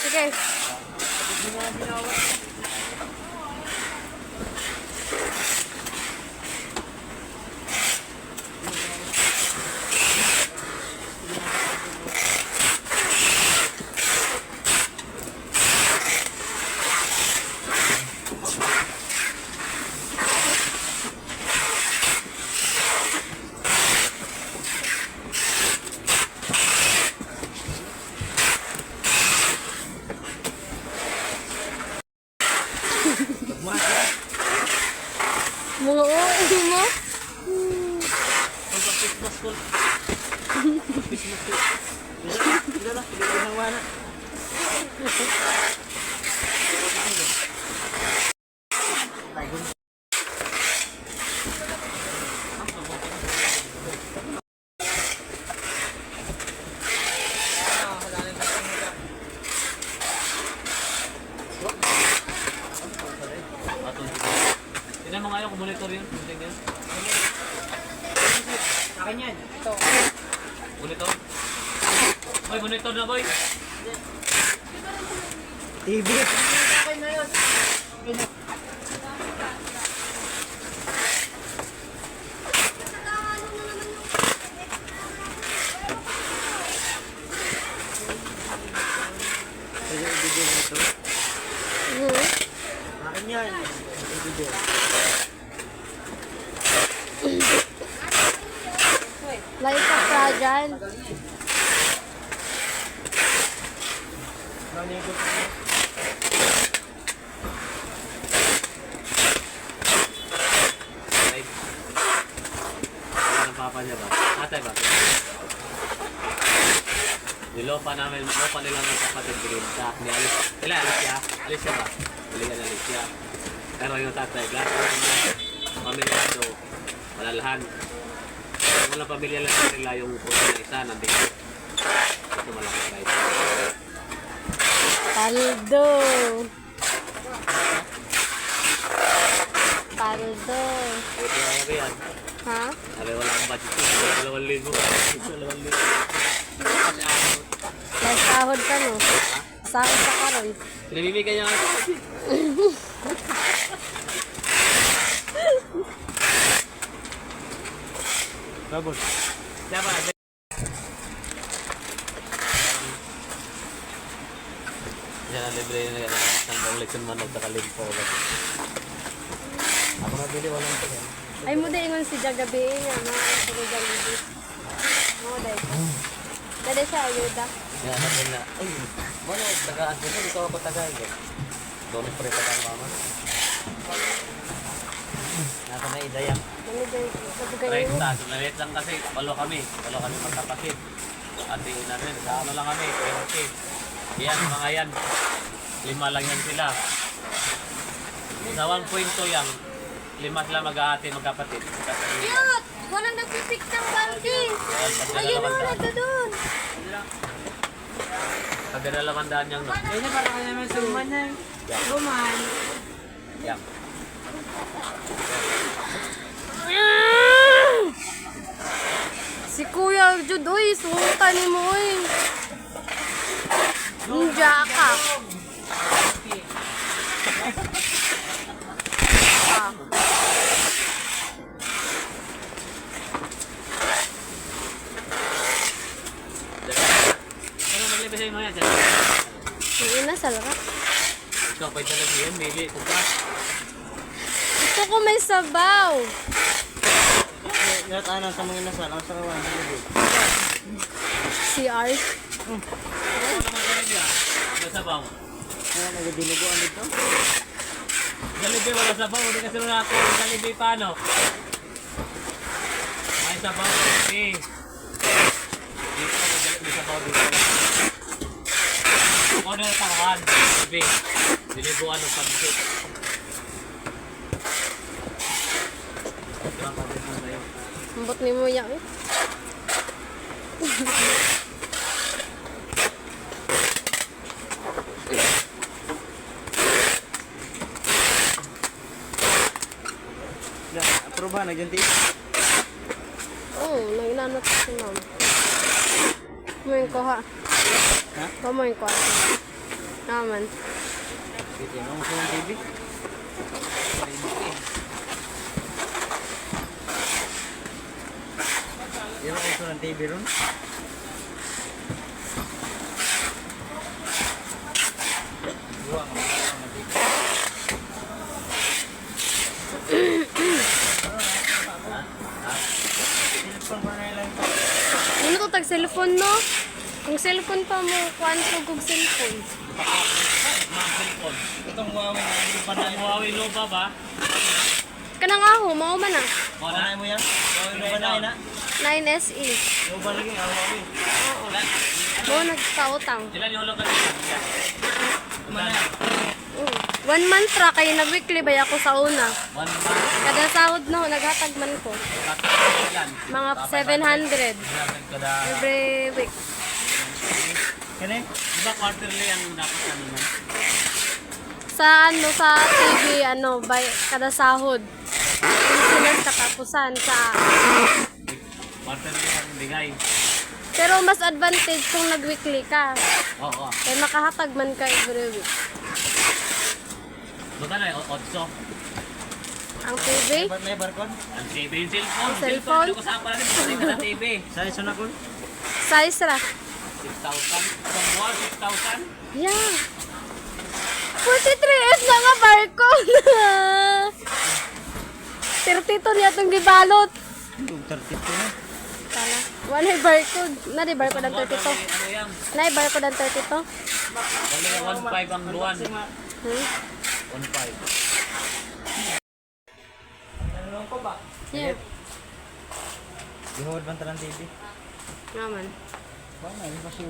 Sige. Mga OA mo? Tignan mo nga yung monitor yun. Tignan. Akin yan. Ito. Monitor? Boy, monitor na boy. TV. Akin na yun. Pwede i-video mo ito. Akin yan. I-video. Like a fragile. Nanigot mo. Ay. Ano ang papa niya ba? Atay ba? Nilopa namin, lopa nila ng kapatid green sa ni Alice. Sila, Alicia. Alicia ba? Biligan na Alicia. Pero yung tatay, lahat ng pamilya ito, malalahan. Walang pamilya lang nila yung puso na isa, nandito. Ito malaki guys. Paldo. Paldo. Ito na yan. Ha? Sabi wala akong budget ko. 2,000. 2,000. May sahod ka no? Sahod ka karon. Pinabibigyan niya nga ito. Babos. Siya ba? Siya na libre na yan. Hanggang leksyon man at nakalimpo. Ako nabili, walang ito. Ay mo din ingon si Jagabi nga na sa Jollibee. Mo dai. Dali siya ayuda. Yan natin na. Ay, wala. Tagaan ko. Ito ako tagaan. Doon pre tagaan mama. Nasa na idayang. Ano dai sa bugay Right, mo? taas. Maliit lang kasi. Walo kami magkapatid. Ate natin. Sa ano lang kami. 20. Yan, mga yan. 5 lang yan sila. Sa 1.2 yan. 5 sila mag-aate, magkapatid. Cute! Walang nagpipik ng banking. Ayun na nito doon. Pagdadalawandaan niyang no. Kaya para ka naman suman na. Suman. Yan. Si Kuya Jud, uy, sultan ni mo, uy. Ninja ka. Ah. Ano maglibay sa'yo mga yan? Yung ina, salak. Ikaw pa'y talaga yun, mili. Kuka. Gusto ko may sabaw. Ngayon tayo sa mga inasal. Ang sarawan. CR. Ano naman kayo niya? Wala sabaw. Kaya nagadinuguan dito. Jollibee wala sabaw. Hindi kasi nung ako. Jollibee paano? May sabaw. Okay. Dito may sabaw dito. Kung ano yung tangan. Jollibee. Dinibuan ng pansit. Ito ang pagkakas na sa'yo. Ambot ni mo yan, eh. Approve ba? Nagyanti? Oo, naglanat si ma'am. Kumain ko ha. Ha? Kumain ko ha. Naman. Sige, ano gusto ng TV? Yan ang gusto ng TV ron. Buwang ang TV. Cellphone pa na lang. Ano to tag cellphone no? Kung cellphone pa mo, kuan ko kog cellphone. Mga cellphone. Itong Huawei na hindi pa na Ang Huawei Nova ba? Kanang aho, mao man na. Panay mo yan? Huawei ba na na? 9SE. Yung ba lagi ang Huawei? Oo. Mo nagkautang. Ilan yung hulog ka dito? Manay. 1 month ra kay nag-weekly bay ako sa una. 1 month. Kada sahod no, naghatag man ko. Yan. Mga 700 Kada... every week. Kani? Di ba quarterly ang dapat ano man? Sa ano sa TV ano bay kada sahod. Sinas katapusan sa Quarterly ang bigay. pero mas advantage kung nag-weekly ka. Oo. Kaya makahatag man ka every week. Buta na yung 8. Ang TV, Ba't may barcode? Ang TV yung cellphone. Ang cellphone? Hindi ko saan pala rin. Pwede ka sa TV. Sa iso na ko? size ra. 6,000. From buwan, 6,000. Yeah. 43S na nga barcode. 32 niya itong gibalot. Yung 32 na. Tala. Wala yung barcode. Na di barcode ang 32. Ano yan? Na yung barcode ang 32. Wala yung 1,500 ang buwan. Hmm? 1,500. Ano ko ba? Yeah. Gihawad man talang TV. Naman. Ba na, yung kasi